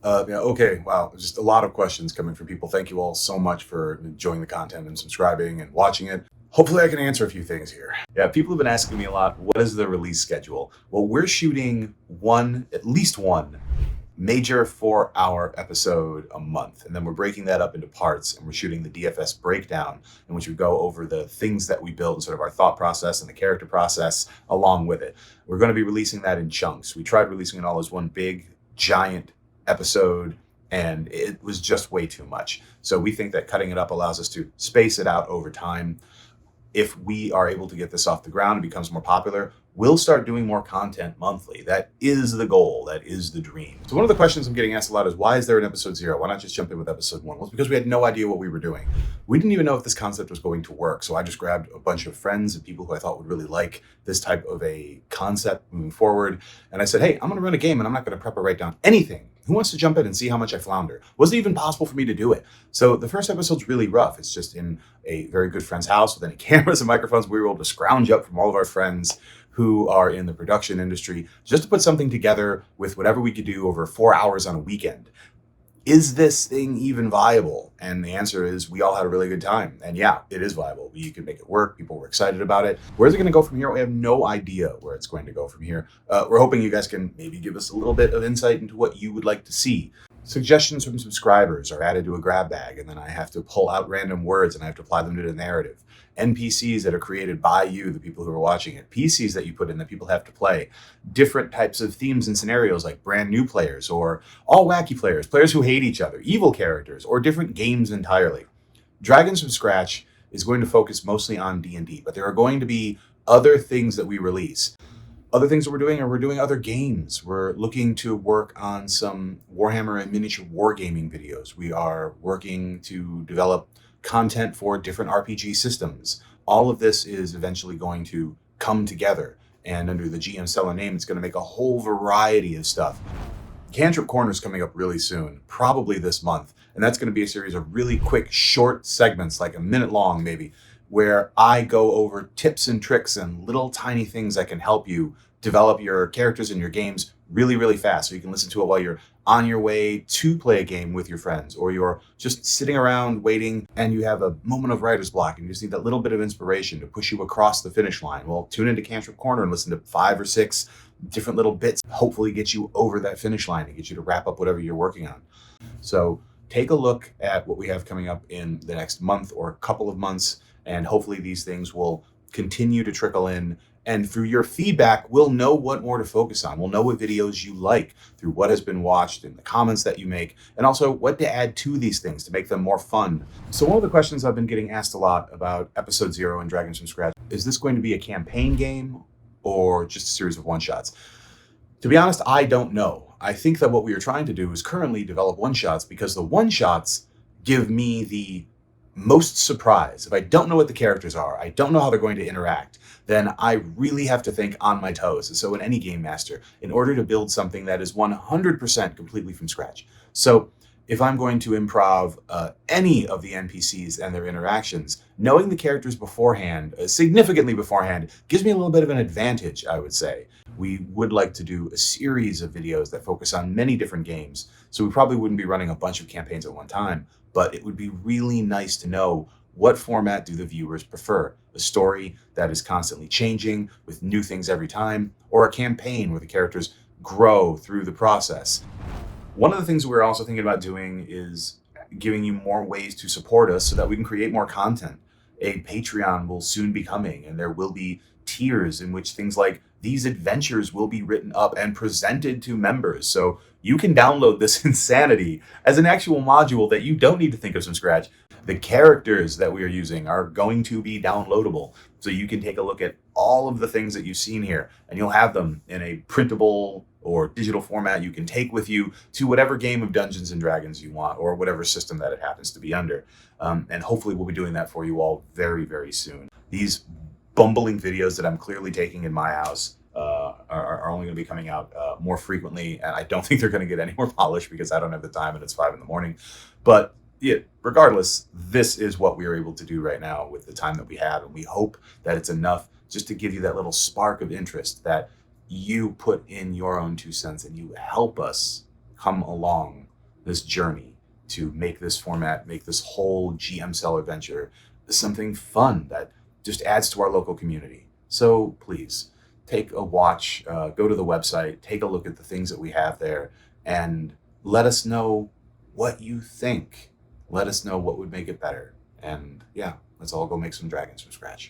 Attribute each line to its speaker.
Speaker 1: Okay, wow. Just a lot of questions coming from people. Thank you all so much for enjoying the content and subscribing and watching it. Hopefully, I can answer a few things here. Yeah, people have been asking me a lot, what is the release schedule? Well, we're shooting at least one major 4-hour episode a month. And then we're breaking that up into parts and we're shooting the DFS breakdown in which we go over the things that we built and sort of our thought process and the character process along with it. We're going to be releasing that in chunks. We tried releasing it all as one big, giant episode and it was just way too much. So we think that cutting it up allows us to space it out over time. If we are able to get this off the ground and becomes more popular, we'll start doing more content monthly. That is the goal. That is the dream. So one of the questions I'm getting asked a lot is, why is there an episode 0? Why not just jump in with episode 1? Well, it's because we had no idea what we were doing. We didn't even know if this concept was going to work. So I just grabbed a bunch of friends and people who I thought would really like this type of a concept moving forward. And I said, hey, I'm going to run a game and I'm not going to prep or write down anything. Who wants to jump in and see how much I flounder? Wasn't even possible for me to do it. So the first episode's really rough. It's just in a very good friend's house with any cameras and microphones. We were able to scrounge up from all of our friends who are in the production industry just to put something together with whatever we could do over 4 hours on a weekend. Is this thing even viable? And the answer is we all had a really good time. And yeah, it is viable. You can make it work. People were excited about it. Where's it going to go from here? We have no idea where it's going to go from here. We're hoping you guys can maybe give us a little bit of insight into what you would like to see. Suggestions from subscribers are added to a grab bag, and then I have to pull out random words and I have to apply them to the narrative. NPCs that are created by you, the people who are watching it, PCs that you put in that people have to play, different types of themes and scenarios like brand new players or all wacky players, players who hate each other, evil characters, or different games entirely. Dragons from Scratch is going to focus mostly on D&D, but there are going to be other things that we release. Other things that we're doing other games. We're looking to work on some Warhammer and miniature wargaming videos. We are working to develop content for different RPG systems. All of this is eventually going to come together. And under the GM Cellar name, it's going to make a whole variety of stuff. Cantrip Corner is coming up really soon, probably this month. And that's going to be a series of really quick, short segments, like a minute long maybe, where I go over tips and tricks and little tiny things that can help you develop your characters in your games really, really fast. So you can listen to it while you're on your way to play a game with your friends, or you're just sitting around waiting and you have a moment of writer's block and you just need that little bit of inspiration to push you across the finish line. Well, tune into Cantrip Corner and listen to 5 or 6 different little bits, hopefully get you over that finish line and get you to wrap up whatever you're working on. So take a look at what we have coming up in the next month or a couple of months, and hopefully these things will continue to trickle in. And through your feedback, we'll know what more to focus on. We'll know what videos you like through what has been watched and the comments that you make, and also what to add to these things to make them more fun. So one of the questions I've been getting asked a lot about episode 0 and Dragons from Scratch, is this going to be a campaign game or just a series of one-shots? To be honest, I don't know. I think that what we are trying to do is currently develop one-shots because the one-shots give me the most surprise. If I don't know what the characters are, I don't know how they're going to interact, then I really have to think on my toes. And so in any game master, in order to build something that is 100% completely from scratch. So if I'm going to improv any of the NPCs and their interactions, knowing the characters beforehand, significantly beforehand, gives me a little bit of an advantage, I would say. We would like to do a series of videos that focus on many different games, so we probably wouldn't be running a bunch of campaigns at one time, but it would be really nice to know what format do the viewers prefer? A story that is constantly changing with new things every time, or a campaign where the characters grow through the process? One of the things we're also thinking about doing is giving you more ways to support us so that we can create more content. A Patreon will soon be coming, and there will be tiers in which things like these adventures will be written up and presented to members. So you can download this insanity as an actual module that you don't need to think of from scratch. The characters that we are using are going to be downloadable. So you can take a look at all of the things that you've seen here, and you'll have them in a printable or digital format you can take with you to whatever game of Dungeons and Dragons you want, or whatever system that it happens to be under. And hopefully we'll be doing that for you all very, very soon. These bumbling videos that I'm clearly taking in my house are only going to be coming out more frequently, and I don't think they're going to get any more polished because I don't have the time and it's 5 a.m. But yeah, regardless, this is what we are able to do right now with the time that we have, and we hope that it's enough just to give you that little spark of interest, that you put in your own 2 cents and you help us come along this journey to make this format, make this whole GM Cellar venture something fun that just adds to our local community. So please take a watch, go to the website, take a look at the things that we have there, and let us know what you think. Let us know what would make it better. And yeah, let's all go make some dragons from scratch.